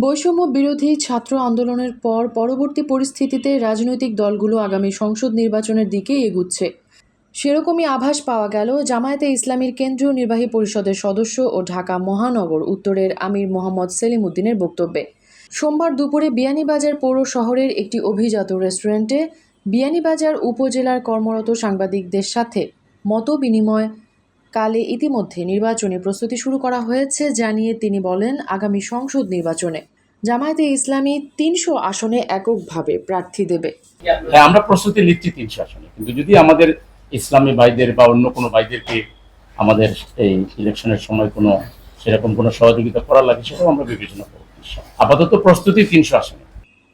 বৈষম্য বিরোধী ছাত্র আন্দোলনের পর পরবর্তী পরিস্থিতিতে রাজনৈতিক দলগুলো আগামী সংসদ নির্বাচনের দিকে এগুচ্ছে। সেরকমই আভাস পাওয়া গেল জামায়াতে ইসলামীর কেন্দ্রীয় নির্বাহী পরিষদের সদস্য ও ঢাকা মহানগর উত্তরের আমির মোহাম্মদ সেলিম উদ্দিনের বক্তব্যে। সোমবার দুপুরে বিয়ানীবাজার পৌর শহরের একটি অভিজাত রেস্টুরেন্টে বিয়ানীবাজার উপজেলার কর্মরত সাংবাদিকদের সাথে মতবিনিময় কালে ইতিমধ্যে নির্বাচনী প্রস্তুতি শুরু করা হয়েছে জানিয়ে তিনি বলেন, আগামী সংসদ নির্বাচনে জামায়াতে ইসলামী ৩০০ আসনে এককভাবে প্রার্থী দেবে। হ্যাঁ, আমরা প্রস্তুতি নিচ্ছি ৩০০ আসনে, কিন্তু যদি আমাদের ইসলামী ভাইদের বা অন্য কোনো ভাইদেরকে আমাদের এই ইলেকশনের সময় কোনো সেরকম কোনো সহযোগিতা করা লাগে সেটাও আমরা বিবেচনা করব। আপাতত প্রস্তুতি ৩০০ আসনে।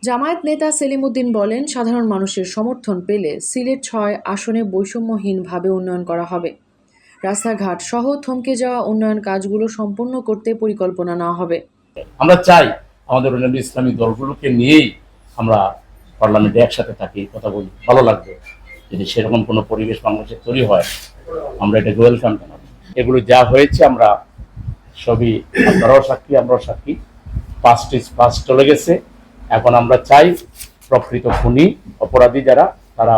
জামায়াত নেতা সেলিম উদ্দিন বলেন, সাধারণ মানুষের সমর্থন পেলে সিলেট ৬ আসনে বৈষম্যহীনভাবে উন্নয়ন করা হবে। রাস্তাঘাট সহ থমকে যাওয়া উন্নয়ন কাজগুলো সম্পূর্ণ করতে পরিকল্পনা নেওয়া হবে। আমরা চাই আমাদের অন্যান্য ইসলামী দলগুলোকে নিয়েই আমরা পার্লামেন্টে একসাথে থাকি, কথা বলি, ভালো লাগবে। যদি সেরকম কোনো পরিবেশ বাংলাদেশে তৈরি হয় আমরা এটাকে ওয়েলকাম জানাবো। এগুলো যা হয়েছে আমরা সবই, আপনারাও সাক্ষী, আমরাও সাক্ষী। পাস্ট ইজ পাস্ট চলে গেছে। এখন আমরা চাই প্রকৃত খুনি অপরাধী যারা তারা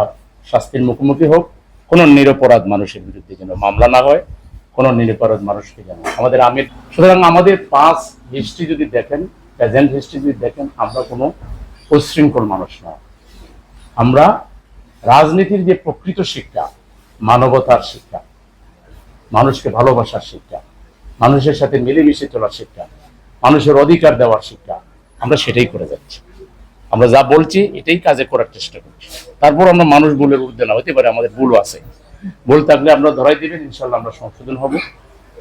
শাস্তির মুখোমুখি হোক। কোনো নিরপরাধ মানুষের বিরুদ্ধে যেন মামলা না হয়, কোনো নিরপরাধ মানুষকে যেন আমাদের আমির। সুতরাং আমাদের পাস হিস্ট্রি যদি দেখেন, প্রেজেন্ট হিস্ট্রি যদি দেখেন, আমরা কোনো উচ্ছৃঙ্খল মানুষ না। আমরা রাজনীতির যে প্রকৃত শিক্ষা, মানবতার শিক্ষা, মানুষকে ভালোবাসার শিক্ষা, মানুষের সাথে মিলেমিশে চলার শিক্ষা, মানুষের অধিকার দেওয়ার শিক্ষা, আমরা সেটাই করে যাচ্ছি। আমরা যা বলছি এটাই কাজে করার চেষ্টা করছি। তারপর আমরা মানুষ ভুলের ঊর্ধ্বে না, হতে পারে আমাদের ভুল আছে, ভুল থাকলে আমরা ধরাই দিবেন, ইনশাল্লাহ আমরা সংশোধন হব।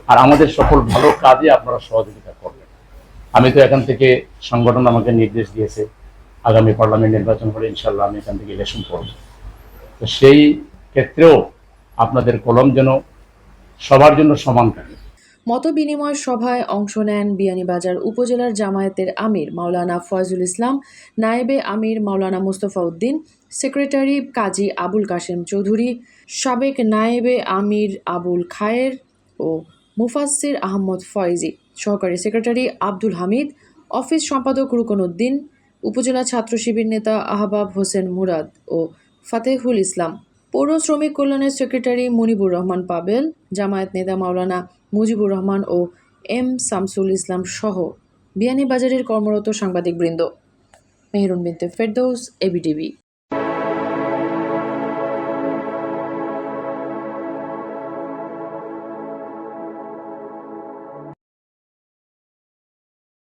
আর আমাদের সকল ভালো কাজে আপনারা সহযোগিতা করবেন। আমি তো এখান থেকে সংগঠন আমাকে নির্দেশ দিয়েছে, আগামী পার্লামেন্ট নির্বাচন হলে ইনশাল্লাহ আমি এখান থেকে ইলেকশন করব। তো সেই ক্ষেত্রেও আপনাদের কলম যেন সবার জন্য সমান থাকে। মতবিনিময় সভায় অংশ নেন বিয়ানীবাজার উপজেলার জামায়াতের আমির মাওলানা ফয়জুল ইসলাম, নায়েবে আমির মাওলানা মুস্তফা উদ্দিন, সেক্রেটারি কাজী আবুল কাশেম চৌধুরী, সাবেক নায়েবে আমির আবুল খায়ের ও মুফাসসির আহমদ ফয়েজি, সহকারী সেক্রেটারি আব্দুল হামিদ, অফিস সম্পাদক রুকন উদ্দিন, উপজেলা ছাত্র শিবির নেতা আহবাব হোসেন মুরাদ ও ফাতেহুল ইসলাম, পৌর শ্রমিক কল্যাণের সেক্রেটারি মুনিবুর রহমান পাবেল, জামায়াত নেতা মাওলানা মুজিবুর রহমান ও এম শামসুল ইসলাম সহ বিয়ানীবাজারের কর্মরত সাংবাদিকবৃন্দ। মেহেরুন বিনতে ফেরদৌস, এবিটিভি।